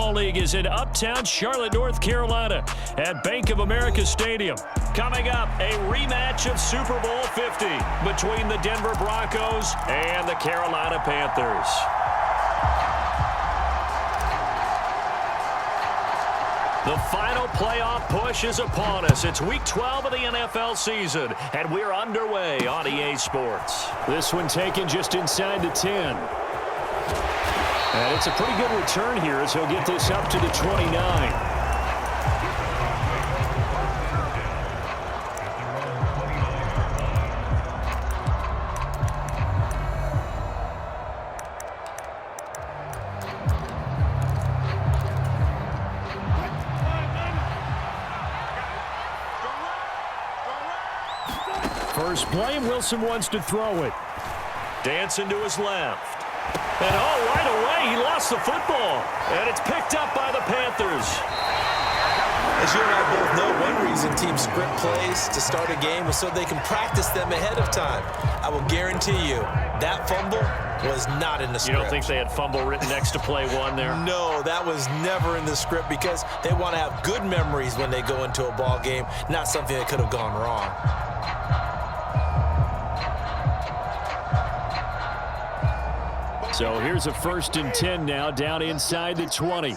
Football League is in uptown Charlotte, North Carolina at Bank of America Stadium. Coming up, a rematch of Super Bowl 50 between the Denver Broncos and the Carolina Panthers. The final playoff push is upon us. It's Week 12 of the NFL season, and we're underway on EA Sports. This one taken just inside the 10. And it's a pretty good return here as he'll get this up to the 29. First play, Wilson wants to throw it. Dancing to his left. And right away, he lost the football. And it's picked up by the Panthers. As you and I both know, one reason teams script plays to start a game is so they can practice them ahead of time. I will guarantee you, that fumble was not in the script. You don't think they had fumble written next to play one there? No, that was never in the script because they want to have good memories when they go into a ball game, not something that could have gone wrong. So here's a 1st and 10 now, down inside the 20.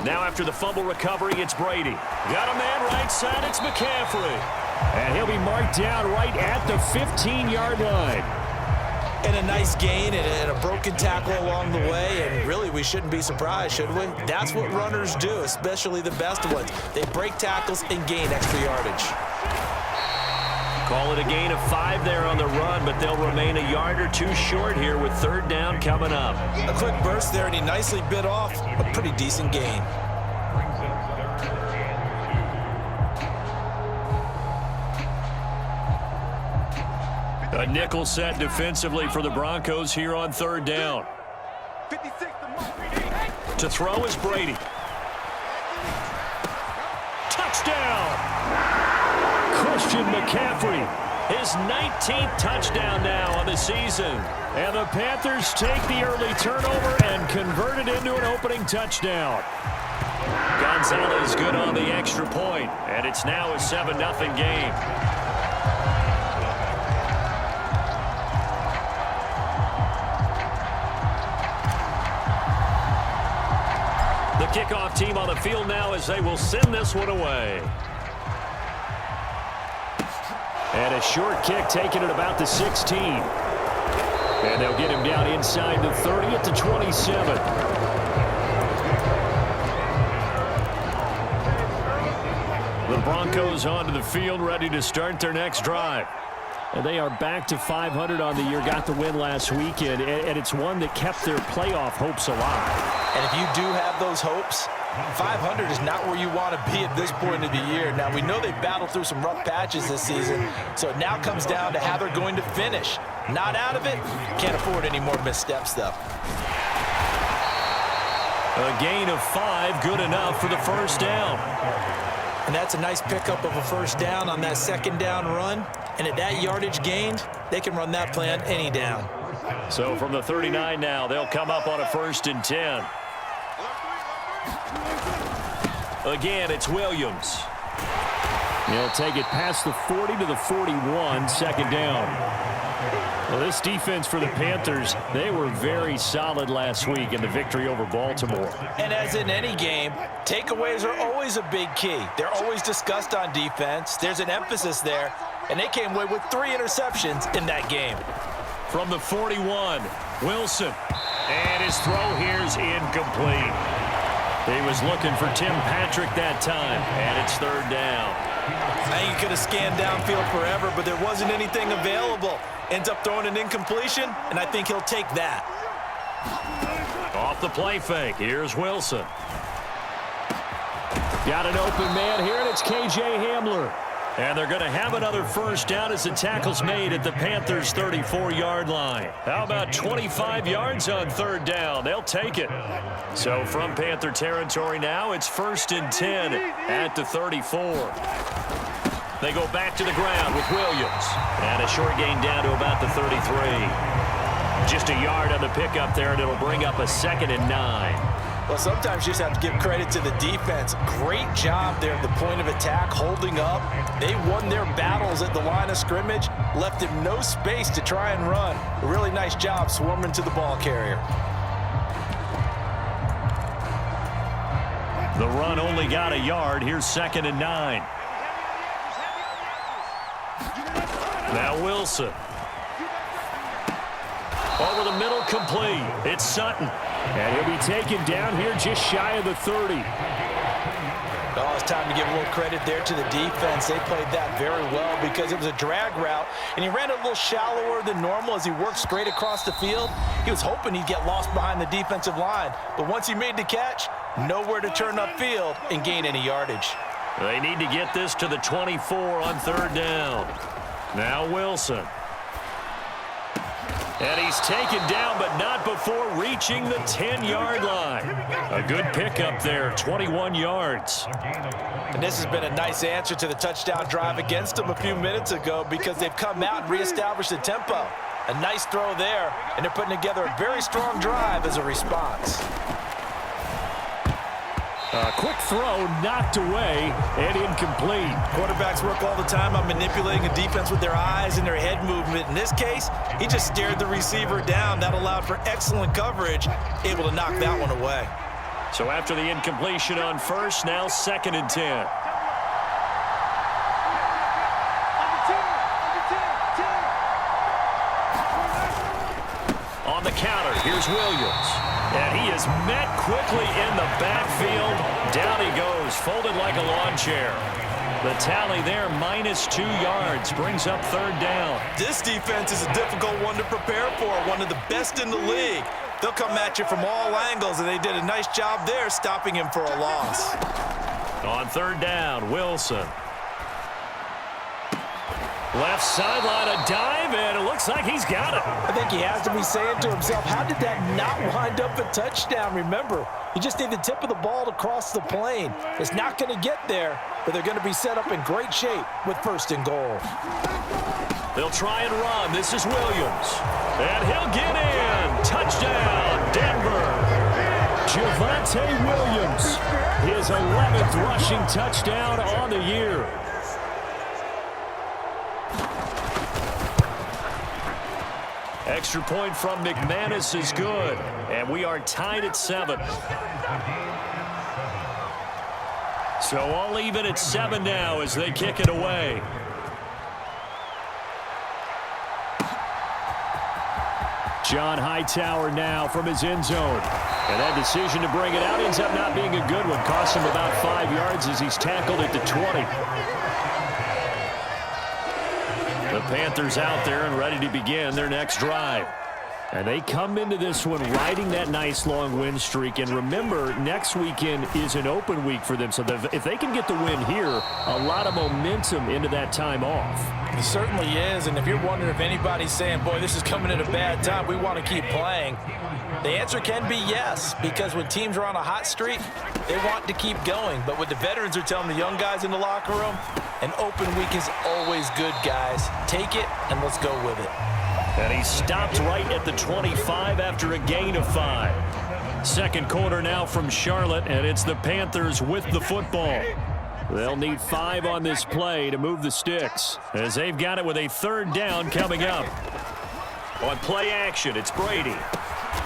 Now after the fumble recovery, it's Brady. Got a man right side, it's McCaffrey. And he'll be marked down right at the 15-yard line. And a nice gain and a broken tackle along the way, and really we shouldn't be surprised, should we? That's what runners do, especially the best ones. They break tackles and gain extra yardage. Call it a gain of 5 there on the run, but they'll remain a yard or two short here with 3rd down coming up. A quick burst there, and he nicely bit off a pretty decent gain. A nickel set defensively for the Broncos here on 3rd down. To throw is Brady. Touchdown! Christian McCaffrey, his 19th touchdown now on the season. And the Panthers take the early turnover and convert it into an opening touchdown. Gonzalez good on the extra point, and it's now a 7-0 game. The kickoff team on the field now as they will send this one away. And a short kick taken at about the 16. And they'll get him down inside the 30 at the 27. The Broncos onto the field ready to start their next drive. And they are back to 500 on the year, got the win last weekend, and it's one that kept their playoff hopes alive. And if you do have those hopes, 500 is not where you want to be at this point of the year. Now, we know they've battled through some rough patches this season, so it now comes down to how they're going to finish. Not out of it, can't afford any more missteps, though. A gain of 5, good enough for the 1st down. And that's a nice pickup of a 1st down on that 2nd down run. And at that yardage gained, they can run that play on any down. So from the 39 now, they'll come up on a 1st and 10. Again, it's Williams. He'll take it past the 40 to the 41, 2nd down. Well, this defense for the Panthers, they were very solid last week in the victory over Baltimore. And as in any game, takeaways are always a big key. They're always discussed on defense. There's an emphasis there, and they came away with 3 interceptions in that game. From the 41, Wilson. And his throw here's incomplete. He was looking for Tim Patrick that time, and it's 3rd down. I think he could have scanned downfield forever, but there wasn't anything available. Ends up throwing an incompletion, and I think he'll take that. Off the play fake, here's Wilson. Got an open man here, and it's K.J. Hamler. And they're going to have another 1st down as the tackle's made at the Panthers' 34-yard line. How about 25 yards on 3rd down? They'll take it. So from Panther territory now, it's 1st and 10 at the 34. They go back to the ground with Williams. And a short gain down to about the 33. Just a yard on the pickup there, and it'll bring up a 2nd and 9. Well, sometimes you just have to give credit to the defense. Great job there at the point of attack, holding up. They won their battles at the line of scrimmage, left him no space to try and run. A really nice job swarming to the ball carrier. The run only got a yard. Here's 2nd and 9. Now Wilson. Over the middle, complete. It's Sutton. And he'll be taken down here just shy of the 30. Oh, it's time to give a little credit there to the defense. They played that very well because it was a drag route, and he ran a little shallower than normal as he worked straight across the field. He was hoping he'd get lost behind the defensive line, but once he made the catch, nowhere to turn upfield and gain any yardage. They need to get this to the 24 on 3rd down. Now Wilson. And he's taken down, but not before reaching the 10-yard line. A good pickup there, 21 yards. And this has been a nice answer to the touchdown drive against them a few minutes ago because they've come out and reestablished the tempo. A nice throw there, and they're putting together a very strong drive as a response. A quick throw knocked away and incomplete. Quarterbacks work all the time on manipulating a defense with their eyes and their head movement. In this case, he just stared the receiver down. That allowed for excellent coverage, able to knock that one away. So after the incompletion on 1st, now 2nd and 10. On the counter, here's Williams. And he is met quickly in the backfield. Down he goes, folded like a lawn chair. The tally there, -2 yards, brings up 3rd down. This defense is a difficult one to prepare for, one of the best in the league. They'll come at you from all angles, and they did a nice job there stopping him for a loss. On 3rd down, Wilson. Left sideline, a dive, and it looks like he's got it. I think he has to be saying to himself, how did that not wind up a touchdown? Remember, you just need the tip of the ball to cross the plane. It's not going to get there, but they're going to be set up in great shape with 1st and goal. They'll try and run. This is Williams. And he'll get in. Touchdown, Denver. Javonte Williams, his 11th rushing touchdown on the year. Extra point from McManus is good, and we are tied at 7. So all even at 7 now as they kick it away. John Hightower now from his end zone. And that decision to bring it out ends up not being a good one. Cost him about 5 yards as he's tackled at the 20. The Panthers out there and ready to begin their next drive. And they come into this one riding that nice long win streak. And remember, next weekend is an open week for them. So if they can get the win here, a lot of momentum into that time off. It certainly is. And if you're wondering if anybody's saying, boy, this is coming at a bad time, we want to keep playing, the answer can be yes. Because when teams are on a hot streak, they want to keep going. But what the veterans are telling the young guys in the locker room, an open week is always good, guys. Take it and let's go with it. And he stopped right at the 25 after a gain of 5. Second quarter now from Charlotte, and it's the Panthers with the football. They'll need 5 on this play to move the sticks, as they've got it with a 3rd down coming up. On play action, it's Brady.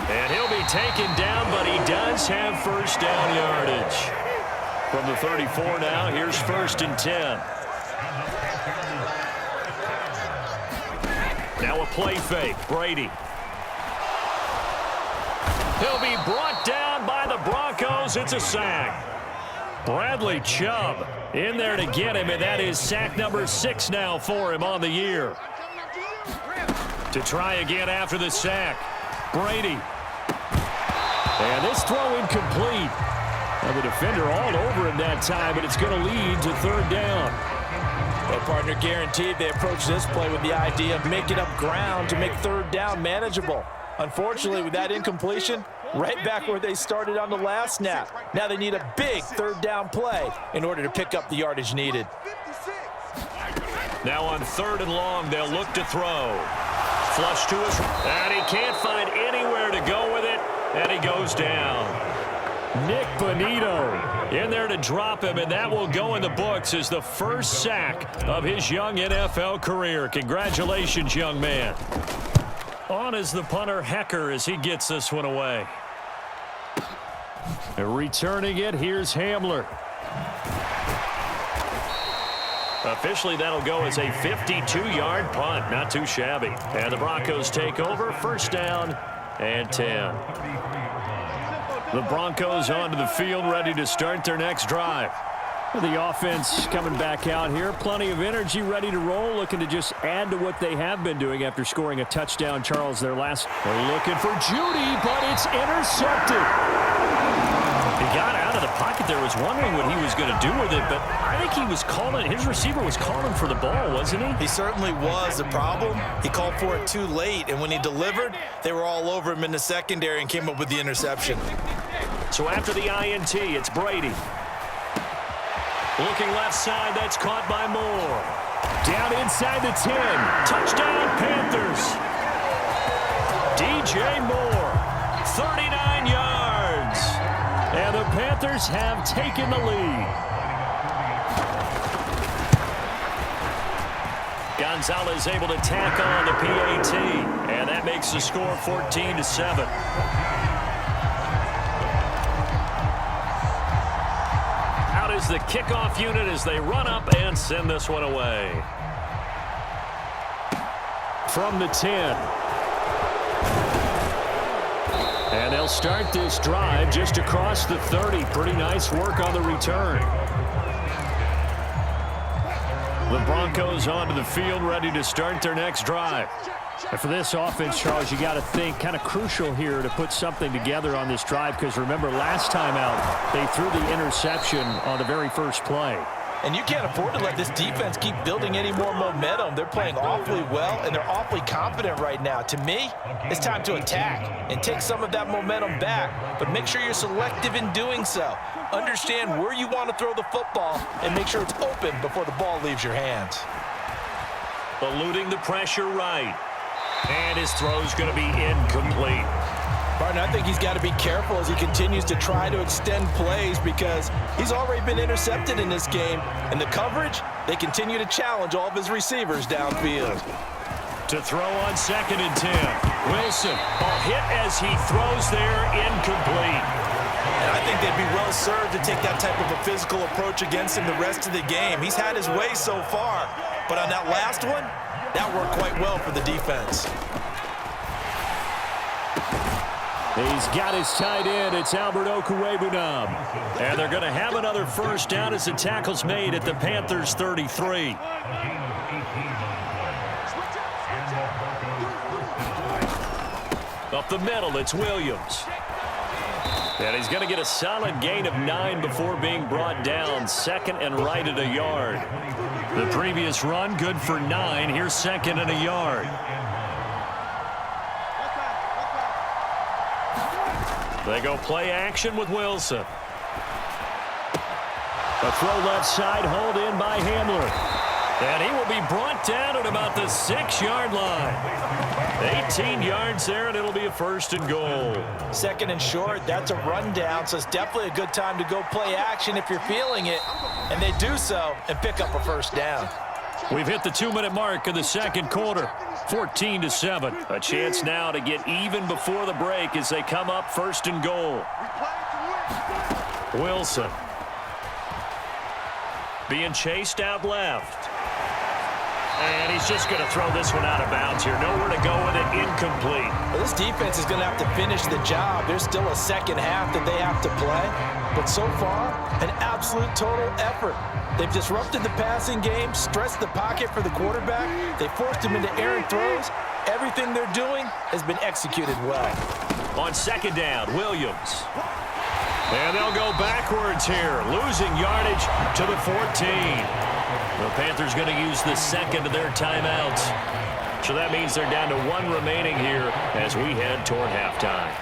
And he'll be taken down, but he does have 1st down yardage. From the 34 now, here's 1st and 10. Now a play fake, Brady. He'll be brought down by the Broncos. It's a sack. Bradley Chubb in there to get him, and that is sack number 6 now for him on the year. To try again after the sack, Brady. And this throw incomplete. Now the defender all over him that time, but it's going to lead to 3rd down. Well, partner, guaranteed they approach this play with the idea of making up ground to make 3rd down manageable. Unfortunately, with that incompletion, right back where they started on the last snap. Now they need a big 3rd down play in order to pick up the yardage needed. Now on 3rd and long, they'll look to throw. flush to his, and he can't find anywhere to go with it, and he goes down. Nick Bonito in there to drop him, and that will go in the books as the first sack of his young NFL career. Congratulations, young man. On is the punter, Hecker, as he gets this one away. Returning it, here's Hamler. Officially, that'll go as a 52-yard punt. Not too shabby. And the Broncos take over. First down and 10. The Broncos onto the field, ready to start their next drive. The offense coming back out here. Plenty of energy, ready to roll, looking to just add to what they have been doing after scoring a touchdown, Charles, their last. They're looking for Judy, but it's intercepted. He got out of the pocket there, was wondering what he was going to do with it, but I think he was calling, his receiver was calling for the ball, wasn't he? He certainly was. The problem, he called for it too late, and when he delivered, they were all over him in the secondary and came up with the interception. So after the INT, it's Brady. Looking left side, that's caught by Moore. Down inside the 10. Touchdown, Panthers. DJ Moore, 39 yards. And the Panthers have taken the lead. Gonzalez able to tack on the PAT. And that makes the score 14-7. Is the kickoff unit as they run up and send this one away. From the 10. And they'll start this drive just across the 30. Pretty nice work on the return. The Broncos onto the field, ready to start their next drive. And for this offense, Charles, you got to think kind of crucial here to put something together on this drive, because remember last time out they threw the interception on the very first play. And you can't afford to let this defense keep building any more momentum. They're playing awfully well, and they're awfully confident right now. To me, it's time to attack and take some of that momentum back, but make sure you're selective in doing so. Understand where you want to throw the football and make sure it's open before the ball leaves your hands. Eluding the pressure right. And his throw's going to be incomplete. Martin, I think he's got to be careful as he continues to try to extend plays, because he's already been intercepted in this game. And the coverage, they continue to challenge all of his receivers downfield. To throw on 2nd and 10. Wilson, a hit as he throws there, incomplete. And I think they'd be well served to take that type of a physical approach against him the rest of the game. He's had his way so far, but on that last one, that worked quite well for the defense. He's got his tight end. It's Albert Okwuegbunam. And they're going to have another first down as the tackle's made at the Panthers' 33. Up the middle, it's Williams. And he's going to get a solid gain of 9 before being brought down. 2nd and right at a yard. The previous run, good for 9. Here's 2nd and a yard. They go play action with Wilson. A throw left side, hauled in by Hamler. And he will be brought down at about the 6-yard line. 18 yards there, and it'll be a 1st and goal. 2nd and short, that's a rundown, so it's definitely a good time to go play action if you're feeling it. And they do so and pick up a 1st down. We've hit the 2-minute mark of the 2nd quarter. 14-7. A chance now to get even before the break as they come up 1st and goal. Wilson. Being chased out left. And he's just going to throw this one out of bounds here. Nowhere to go with it. Incomplete. Well, this defense is going to have to finish the job. There's still a second half that they have to play. But so far, an absolute total effort. They've disrupted the passing game, stressed the pocket for the quarterback. They forced him into errant throws. Everything they're doing has been executed well. On 2nd down, Williams. And they'll go backwards here, losing yardage to the 14. The Panthers going to use the 2nd of their timeouts. So that means they're down to 1 remaining here as we head toward halftime.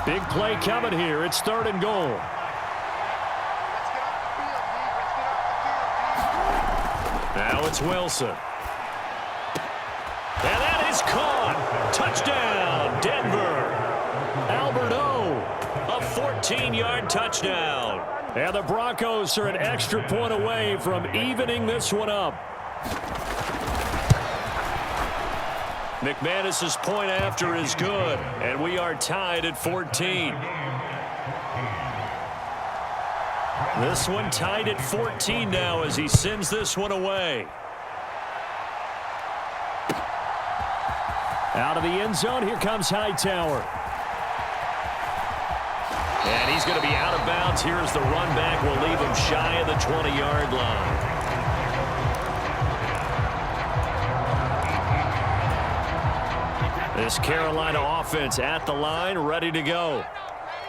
Big play coming here. It's 3rd and goal. Now it's Wilson. And that is caught. Touchdown, Denver. Alberto, a 14-yard touchdown. And the Broncos are an extra point away from evening this one up. McManus's point after is good, and we are tied at 14. This one tied at 14 now as he sends this one away. Out of the end zone, here comes Hightower. And he's going to be out of bounds. Here as the run back will leave him shy of the 20-yard line. This Carolina offense at the line, ready to go.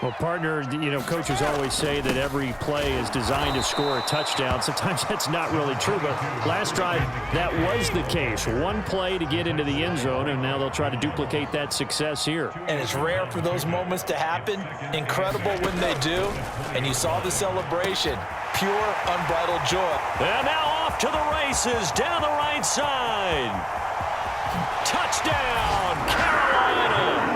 Well, partner, coaches always say that every play is designed to score a touchdown. Sometimes that's not really true, but last drive, that was the case. One play to get into the end zone, and now they'll try to duplicate that success here. And it's rare for those moments to happen. Incredible when they do. And you saw the celebration. Pure, unbridled joy. And now off to the races down the right side. Touchdown, Carolina.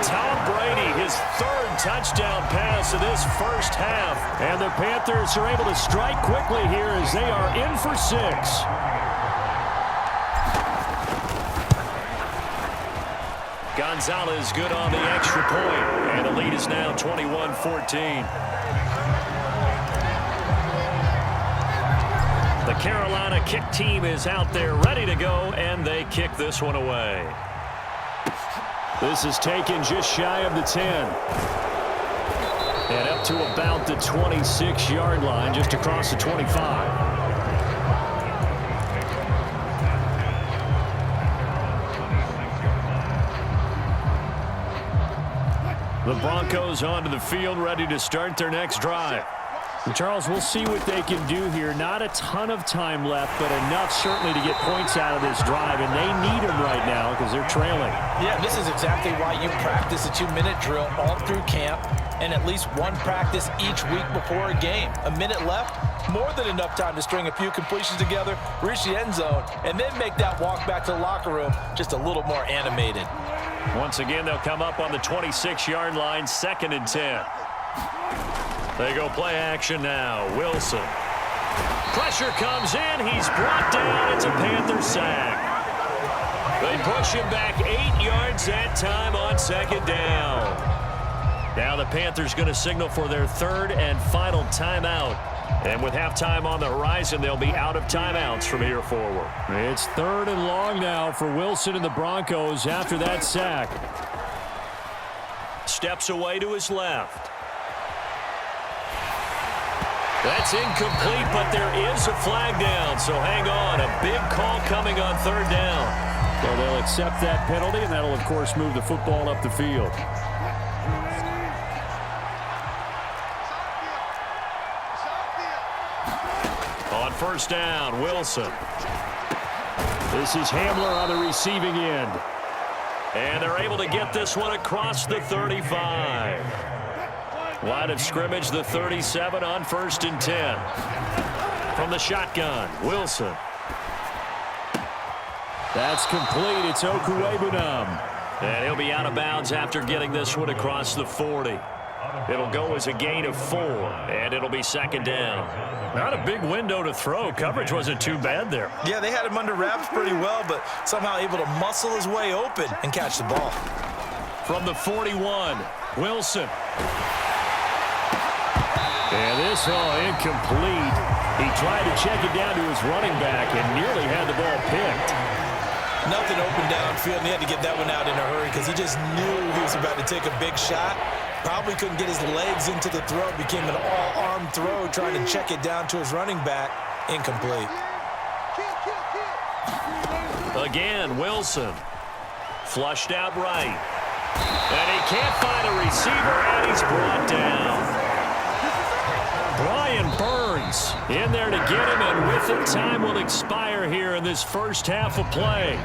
Tom Brady, his third touchdown pass of this first half. And the Panthers are able to strike quickly here as they are in for 6. Gonzalez good on the extra point. And the lead is now 21-14. The Carolina kick team is out there ready to go, and they kick this one away. This is taken just shy of the 10. And up to about the 26-yard line, just across the 25. The Broncos onto the field, ready to start their next drive. And Charles, we'll see what they can do here. Not a ton of time left, but enough certainly to get points out of this drive, and they need them right now because they're trailing. Yeah, this is exactly why you practice a 2-minute drill all through camp and at least one practice each week before a game. A minute left, more than enough time to string a few completions together, reach the end zone, and then make that walk back to the locker room just a little more animated. Once again, they'll come up on the 26-yard line, 2nd and 10. They go play action now. Wilson. Pressure comes in. He's brought down. It's a Panther sack. They push him back 8 yards that time on 2nd down. Now the Panthers going to signal for their 3rd and final timeout. And with halftime on the horizon, they'll be out of timeouts from here forward. It's 3rd and long now for Wilson and the Broncos after that sack. Steps away to his left. That's incomplete, but there is a flag down, so hang on. A big call coming on 3rd down. Well, they'll accept that penalty, and that'll, of course, move the football up the field. On 1st down, Wilson. This is Hamler on the receiving end. And they're able to get this one across the 35. Line of scrimmage, the 37 on 1st and 10. From the shotgun, Wilson. That's complete. It's Okuwebunam. And he'll be out of bounds after getting this one across the 40. It'll go as a gain of 4, and it'll be 2nd down. Not a big window to throw. Coverage wasn't too bad there. Yeah, they had him under wraps pretty well, but somehow able to muscle his way open and catch the ball. From the 41, Wilson. And this all incomplete. He tried to check it down to his running back and nearly had the ball picked. Nothing open downfield, and he had to get that one out in a hurry because he just knew he was about to take a big shot. Probably couldn't get his legs into the throw. Became an all-arm throw trying to check it down to his running back. Incomplete. Again, Wilson. Flushed out right. And he can't find a receiver, and he's brought down. Brian Burns Jones in there to get him, and with it, time will expire here in this first half of play.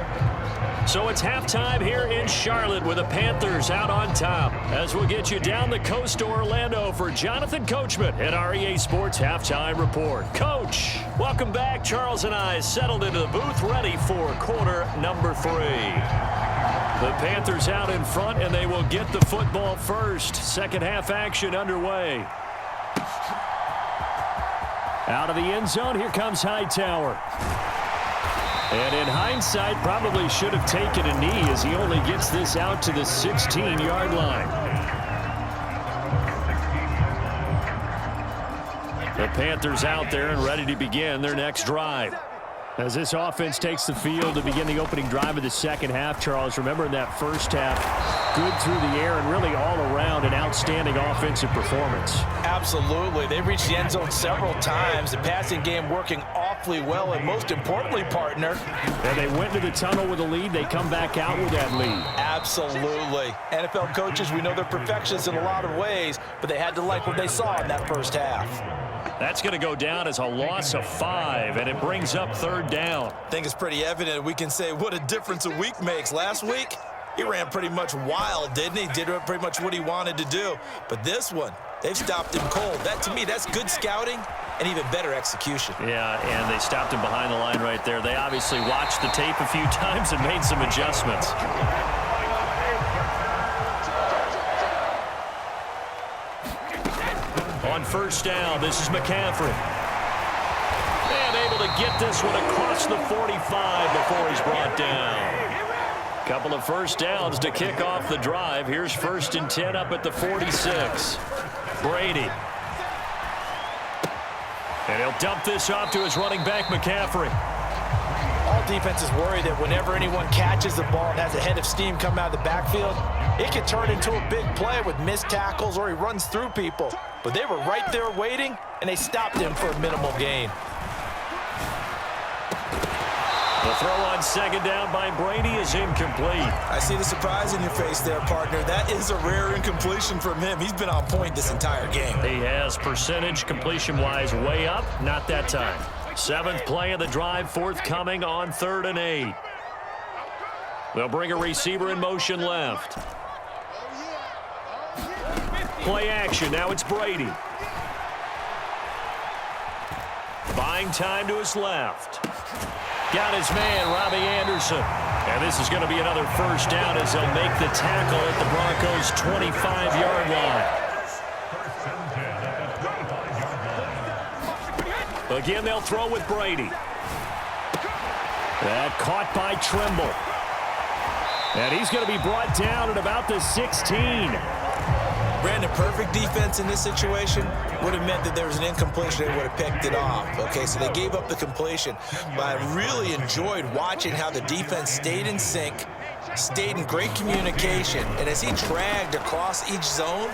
So it's halftime here in Charlotte with the Panthers out on top. As we'll get you down the coast to Orlando for Jonathan Coachman at our EA Sports Halftime Report. Coach, welcome back. Charles and I settled into the booth ready for quarter number 3. The Panthers out in front, and they will get the football first. Second half action underway. Out of the end zone, here comes Hightower. And in hindsight, probably should have taken a knee as he only gets this out to the 16-yard line. The Panthers out there and ready to begin their next drive. As this offense takes the field to begin the opening drive of the second half, Charles, remember in that first half, good through the air and really all around an outstanding offensive performance. Absolutely. They reached the end zone several times. The passing game working awfully well, and most importantly, partner. And they went to the tunnel with a lead. They come back out with that lead. Absolutely. NFL coaches, we know they're perfectionists in a lot of ways, but they had to like what they saw in that first half. That's going to go down as a loss of 5, and it brings up third down. I think it's pretty evident. We can say what a difference a week makes. Last week, he ran pretty much wild, didn't he? Did pretty much what he wanted to do. But this one, they've stopped him cold. That, to me, that's good scouting and even better execution. Yeah, and they stopped him behind the line right there. They obviously watched the tape a few times and made some adjustments. On first down, this is McCaffrey. And able to get this one across the 45 before he's brought down. Couple of first downs to kick off the drive. Here's 1st and 10 up at the 46. Brady. And he'll dump this off to his running back, McCaffrey. All defenses worry that whenever anyone catches the ball and has a head of steam come out of the backfield, it can turn into a big play with missed tackles or he runs through people. But they were right there waiting, and they stopped him for a minimal gain. The throw on second down by Brady is incomplete. I see the surprise in your face there, partner. That is a rare incompletion from him. He's been on point this entire game. He has percentage completion-wise way up. Not that time. 7th play of the drive, forthcoming on 3rd and 8. They'll bring a receiver in motion left. Play action. Now it's Brady. Buying time to his left. Got his man, Robbie Anderson. And this is going to be another first down as they'll make the tackle at the Broncos' 25-yard line. Again, they'll throw with Brady. That caught by Trimble. And he's going to be brought down at about the 16. Brandon, perfect defense in this situation would have meant that there was an incompletion. They would have picked it off. Okay, so they gave up the completion. But I really enjoyed watching how the defense stayed in sync, stayed in great communication. And as he dragged across each zone,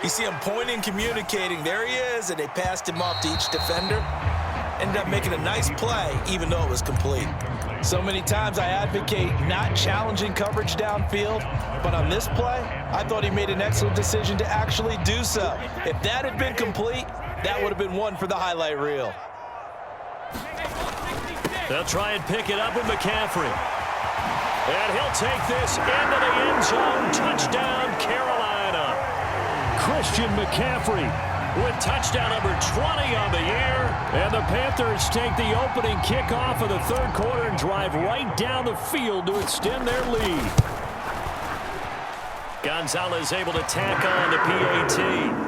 you see him pointing, communicating. There he is, and they passed him off to each defender. Ended up making a nice play, even though it was complete. So many times I advocate not challenging coverage downfield, but on this play, I thought he made an excellent decision to actually do so. If that had been complete, that would have been one for the highlight reel. They'll try and pick it up with McCaffrey. And he'll take this into the end zone. Touchdown, Carolina. Christian McCaffrey with touchdown number 20 on the year. And the Panthers take the opening kickoff of the 3rd quarter and drive right down the field to extend their lead. Gonzalez able to tack on the PAT.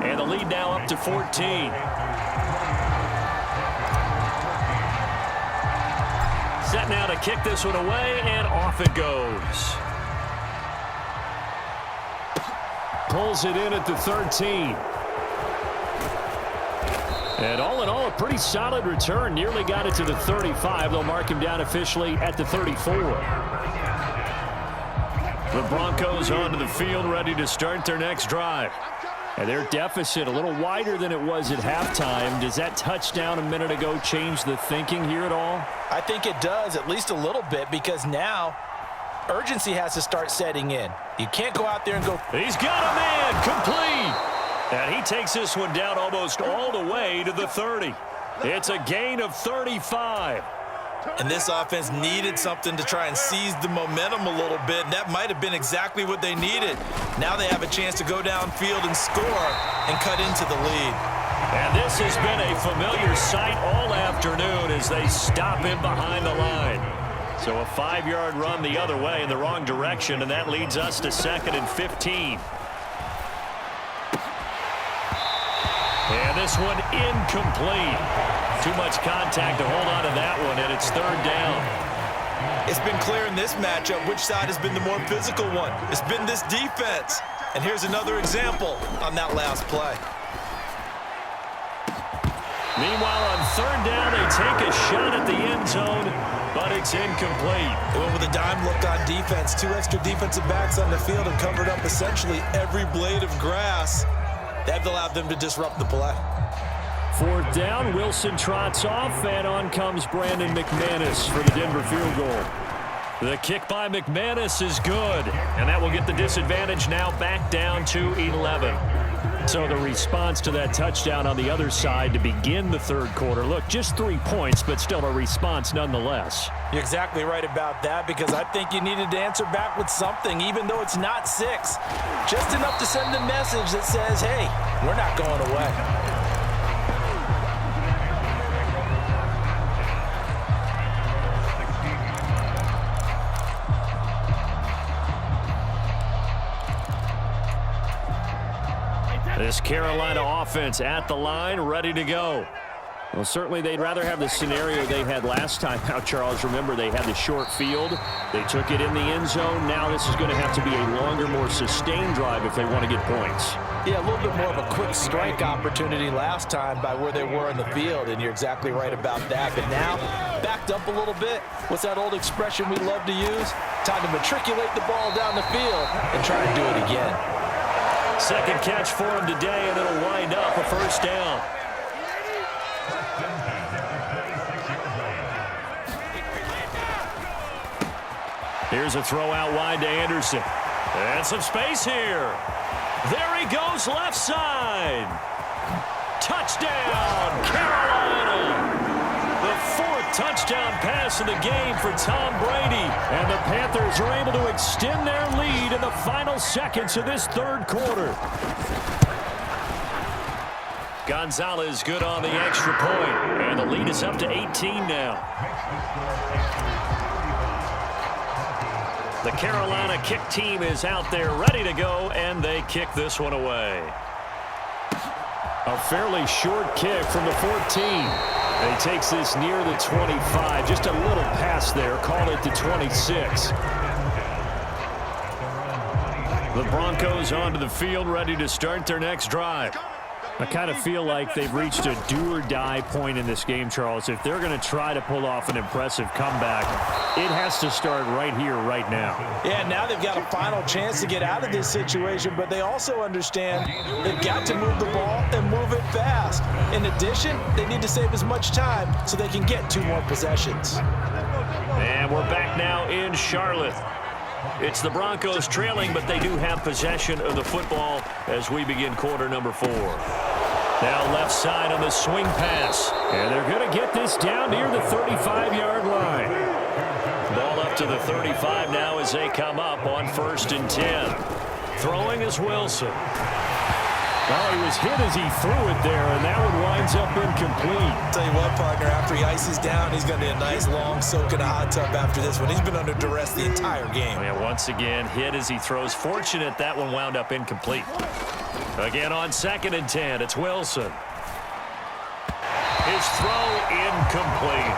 And the lead now up to 14. Set now to kick this one away, and off it goes. Pulls it in at the 13. And all in all, a pretty solid return. Nearly got it to the 35. They'll mark him down officially at the 34. The Broncos onto the field, ready to start their next drive. And their deficit a little wider than it was at halftime. Does that touchdown a minute ago change the thinking here at all? I think it does, at least a little bit, because now urgency has to start setting in. You can't go out there and go, he's got a man, complete. And he takes this one down almost all the way to the 30. It's a gain of 35. And this offense needed something to try and seize the momentum a little bit, and that might have been exactly what they needed. Now they have a chance to go downfield and score and cut into the lead. And this has been a familiar sight all afternoon as they stop him behind the line. So a 5-yard run the other way in the wrong direction, and that leads us to 2nd and 15. And this one incomplete. Too much contact to hold on to that one, and it's 3rd down. It's been clear in this matchup which side has been the more physical one. It's been this defense. And here's another example on that last play. Meanwhile, on 3rd down, they take a shot at the end zone, but it's incomplete. They went with a dime look on defense. 2 extra defensive backs on the field and covered up essentially every blade of grass. That allowed them to disrupt the play. 4th down, Wilson trots off, and on comes Brandon McManus for the Denver field goal. The kick by McManus is good, and that will get the disadvantage now back down to 11. So the response to that touchdown on the other side to begin the 3rd quarter. Look, just 3 points, but still a response nonetheless. You're exactly right about that, because I think you needed to answer back with something, even though it's not 6. Just enough to send a message that says, hey, we're not going away. This Carolina offense at the line, ready to go. Well, certainly they'd rather have the scenario they had last time out, Charles. Remember, they had the short field. They took it in the end zone. Now this is going to have to be a longer, more sustained drive if they want to get points. Yeah, a little bit more of a quick strike opportunity last time by where they were in the field, and you're exactly right about that. But now, backed up a little bit. What's that old expression we love to use? Time to matriculate the ball down the field and try to do it again. 2nd catch for him today, and it'll wind up a 1st down. Here's a throw out wide to Anderson. And some space here. There he goes left side. Touchdown, Carolina. The 4th touchdown pass of the game for Tom Brady. And the Panthers are able to extend their lead in the final seconds of this 3rd quarter. Gonzalez good on the extra point. And the lead is up to 18 now. The Carolina kick team is out there ready to go, and they kick this one away. A fairly short kick from the 14. And he takes this near the 25. Just a little pass there. Call it the 26. The Broncos onto the field, ready to start their next drive. I kind of feel like they've reached a do-or-die point in this game, Charles. If they're going to try to pull off an impressive comeback, it has to start right here, right now. Yeah, now they've got a final chance to get out of this situation, but they also understand they've got to move the ball and move it fast. In addition, they need to save as much time so they can get 2 more possessions. And we're back now in Charlotte. It's the Broncos trailing, but they do have possession of the football as we begin quarter number 4. Now left side on the swing pass. And they're going to get this down near the 35-yard line. Ball up to the 35 now as they come up on 1st and 10. Throwing is Wilson. Well, he was hit as he threw it there, and that one winds up incomplete. Tell you what, partner, after he ices down, he's going to be a nice long soak in a hot tub after this one. He's been under duress the entire game. Yeah, once again, hit as he throws. Fortunate that one wound up incomplete. Again on 2nd and 10, it's Wilson. His throw incomplete.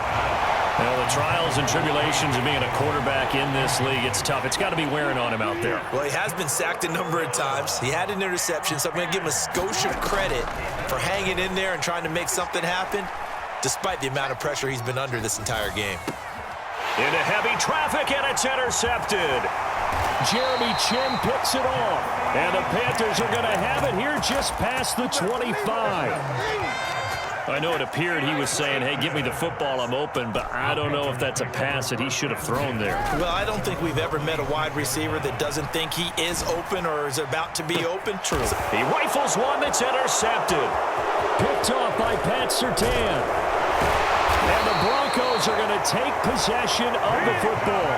Well, the trials and tribulations of being a quarterback in this league, it's tough. It's got to be wearing on him out there. Well, he has been sacked a number of times. He had an interception, so I'm going to give him a skosh of credit for hanging in there and trying to make something happen, despite the amount of pressure he's been under this entire game. Into heavy traffic, and it's intercepted. Jeremy Chin picks it off. And the Panthers are going to have it here just past the 25. I know it appeared he was saying, hey, give me the football, I'm open, but I don't know if that's a pass that he should have thrown there. Well, I don't think we've ever met a wide receiver that doesn't think he is open or is about to be open. True. He rifles one that's intercepted. Picked off by Pat Surtain. And the Broncos are going to take possession of the football.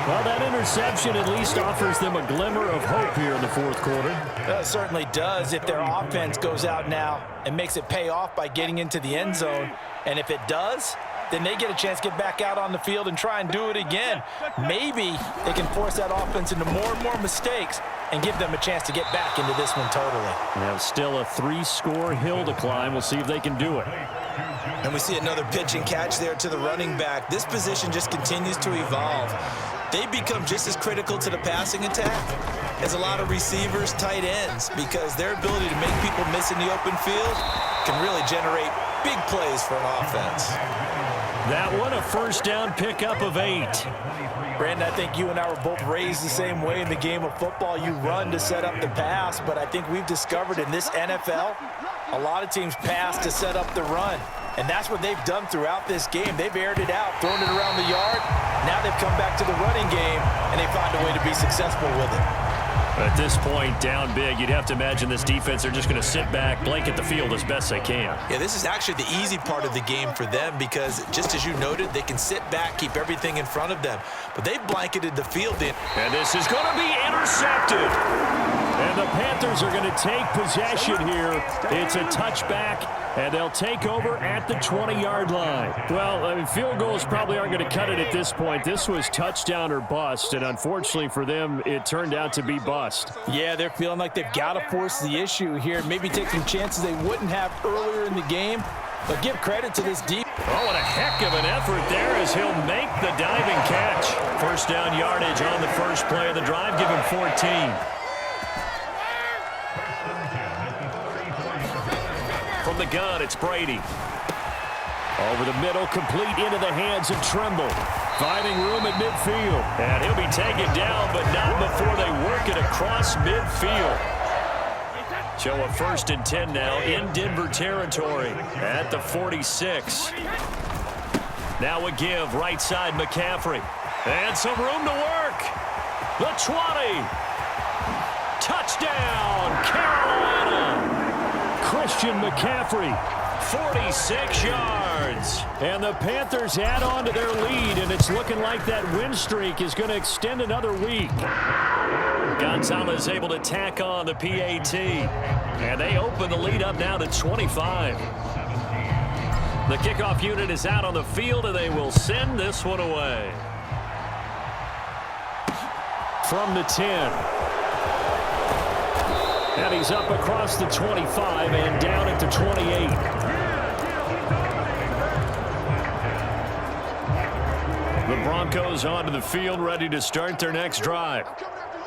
Well, that interception at least offers them a glimmer of hope here in the fourth quarter. It certainly does if their offense goes out now and makes it pay off by getting into the end zone. And if it does, then they get a chance to get back out on the field and try and do it again. Maybe they can force that offense into more and more mistakes and give them a chance to get back into this one totally. Now still a 3-score hill to climb. We'll see if they can do it. And we see another pitch and catch there to the running back. This position just continues to evolve. They become just as critical to the passing attack as a lot of receivers, tight ends, because their ability to make people miss in the open field can really generate big plays for an offense. That one, a first down pickup of 8. Brandon, I think you and I were both raised the same way in the game of football. You run to set up the pass, but I think we've discovered in this NFL, a lot of teams pass to set up the run. And that's what they've done throughout this game. They've aired it out, thrown it around the yard. Now they've come back to the running game, and they found a way to be successful with it. At this point, down big, you'd have to imagine this defense, they're just going to sit back, blanket the field as best they can. Yeah, this is actually the easy part of the game for them because, just as you noted, they can sit back, keep everything in front of them. But they've blanketed the field in. And this is going to be intercepted. And the Panthers are going to take possession here. It's a touchback, and they'll take over at the 20-yard line. Well, I mean, field goals probably aren't going to cut it at this point. This was touchdown or bust, and unfortunately for them, it turned out to be bust. Yeah, they're feeling like they've got to force the issue here. Maybe take some chances they wouldn't have earlier in the game. But give credit to this deep. Oh, what a heck of an effort there as he'll make the diving catch. First down yardage on the first play of the drive. Give him 14. From the gun, it's Brady. Over the middle, complete into the hands of Trimble. Finding room at midfield. And he'll be taken down, but not before they work it across midfield. Show a 1st and 10 now in Denver territory at the 46. Now a give, right side McCaffrey. And some room to work. The 20. Touchdown, Carolina. Christian McCaffrey. 46 yards. And the Panthers add on to their lead, and it's looking like that win streak is going to extend another week. Gonzalez able to tack on the PAT. And they open the lead up now to 25. The kickoff unit is out on the field, and they will send this one away. From the 10. And he's up across the 25 and down at the 28. The Broncos onto the field, ready to start their next drive.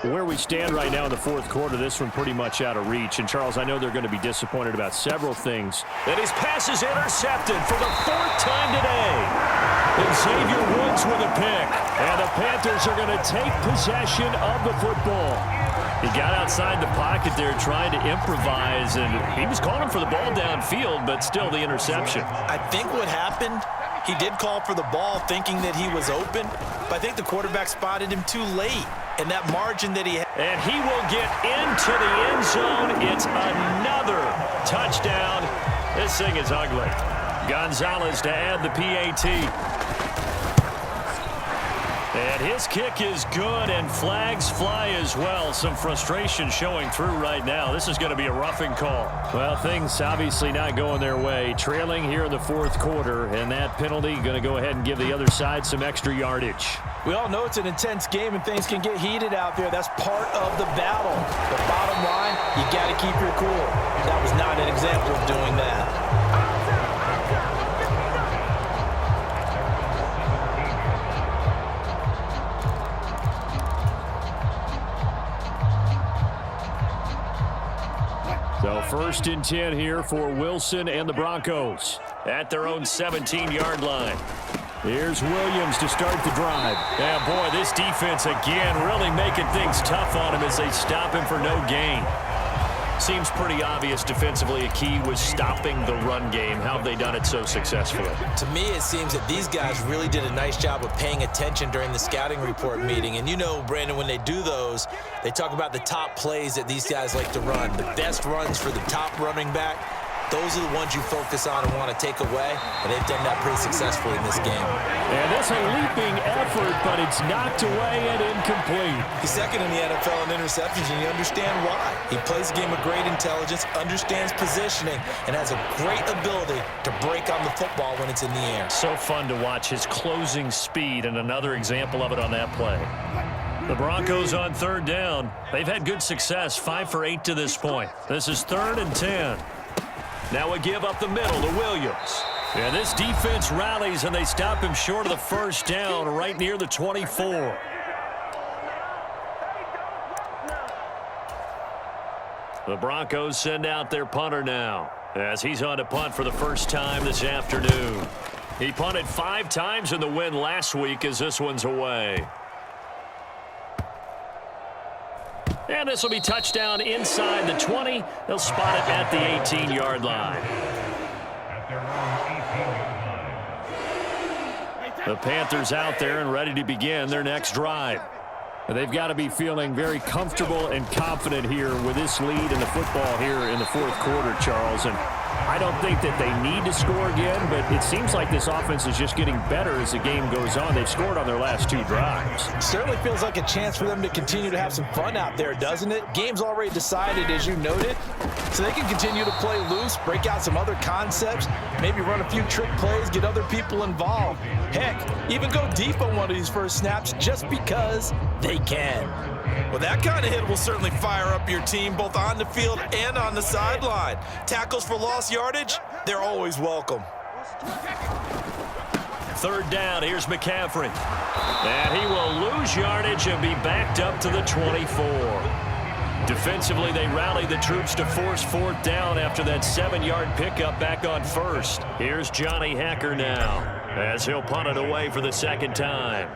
Where we stand right now in the fourth quarter, this one pretty much out of reach. And, Charles, I know they're going to be disappointed about several things. And his pass is intercepted for the 4th time today. And Xavier Woods with a pick. And the Panthers are going to take possession of the football. He got outside the pocket there trying to improvise, and he was calling for the ball downfield, but still the interception. I think what happened, he did call for the ball thinking that he was open, but I think the quarterback spotted him too late. And that margin that he had. And he will get into the end zone. It's another touchdown. This thing is ugly. Gonzalez to add the PAT. And his kick is good, and flags fly as well. Some frustration showing through right now. This is going to be a roughing call. Well, things obviously not going their way. Trailing here in the fourth quarter, and that penalty going to go ahead and give the other side some extra yardage. We all know it's an intense game and things can get heated out there. That's part of the battle. The bottom line, you got to keep your cool. That was not an example of doing that. So 1st and 10 here for Wilson and the Broncos. At their own 17-yard line. Here's Williams to start the drive. Yeah, boy, this defense again really making things tough on him as they stop him for no gain. Seems pretty obvious defensively a key was stopping the run game. How have they done it so successfully? To me, it seems that these guys really did a nice job of paying attention during the scouting report meeting. And you know, Brandon, when they do those, they talk about the top plays that these guys like to run. The best runs for the top running back. those are the ones you focus on and want to take away, and they've done that pretty successfully in this game. And that's a leaping effort, but it's knocked away and incomplete. He's second in the NFL in interceptions, and you understand why. He plays a game of great intelligence, understands positioning, and has a great ability to break on the football when it's in the air. So fun to watch his closing speed, and another example of it on that play. The Broncos on third down. They've had good success, 5 for 8 to this point. This is 3rd and 10. Now a give up the middle to Williams. And this defense rallies, and they stop him short of the first down right near the 24. The Broncos send out their punter now, as he's on to punt for the first time this afternoon. He punted 5 times in the win last week as this one's away. And this will be touchdown inside the 20. They'll spot it at the 18-yard line. The Panthers out there and ready to begin their next drive. They've got to be feeling very comfortable and confident here with this lead in the football here in the 4th quarter, Charles. And I don't think that they need to score again, but it seems like this offense is just getting better as the game goes on. They've scored on their last 2 drives. Certainly feels like a chance for them to continue to have some fun out there, doesn't it? Game's already decided, as you noted, so they can continue to play loose, break out some other concepts, maybe run a few trick plays, get other people involved. Heck, even go deep on one of these first snaps just because they can. Well, that kind of hit will certainly fire up your team both on the field and on the sideline. Tackles for lost yardage, they're always welcome. 3rd down, here's McCaffrey. And he will lose yardage and be backed up to the 24. Defensively, they rally the troops to force 4th down after that 7-yard pickup back on 1st. Here's Johnny Hacker now, as he'll punt it away for the 2nd time.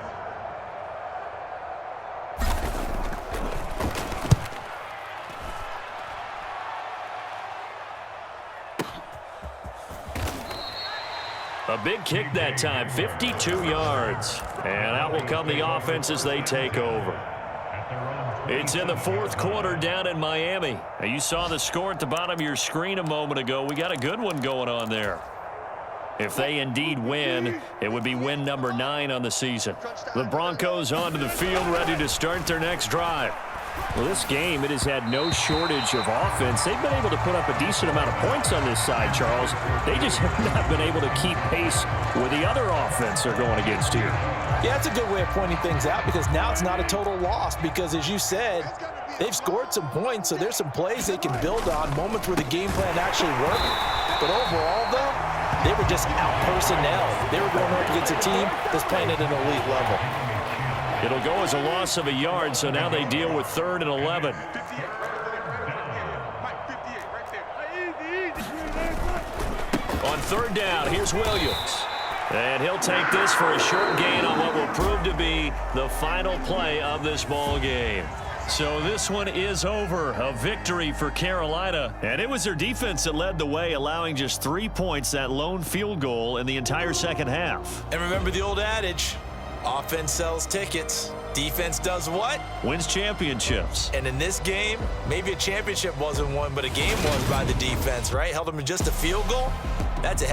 A big kick that time, 52 yards. And out will come the offense as they take over. It's in the 4th quarter down in Miami. Now, you saw the score at the bottom of your screen a moment ago. We got a good one going on there. If they indeed win, it would be win number 9 on the season. The Broncos onto the field, ready to start their next drive. Well, this game, it has had no shortage of offense. They've been able to put up a decent amount of points on this side, Charles. They just have not been able to keep pace with the other offense they're going against here. Yeah, that's a good way of pointing things out, because now it's not a total loss, because as you said, they've scored some points, so there's some plays they can build on, moments where the game plan actually worked. But overall, though, they were just out-personnel. They were going up against a team that's playing at an elite level. It'll go as a loss of a yard, so now they deal with 3rd and 11. On 3rd down, here's Williams. And he'll take this for a short gain on what will prove to be the final play of this ball game. So this one is over. A victory for Carolina. And it was their defense that led the way, allowing just 3 points, that lone field goal in the entire 2nd half. And remember the old adage, offense sells tickets. Defense does what? Wins championships. And in this game, maybe a championship wasn't won, but a game was by the defense, right? Held them to just a field goal. That's a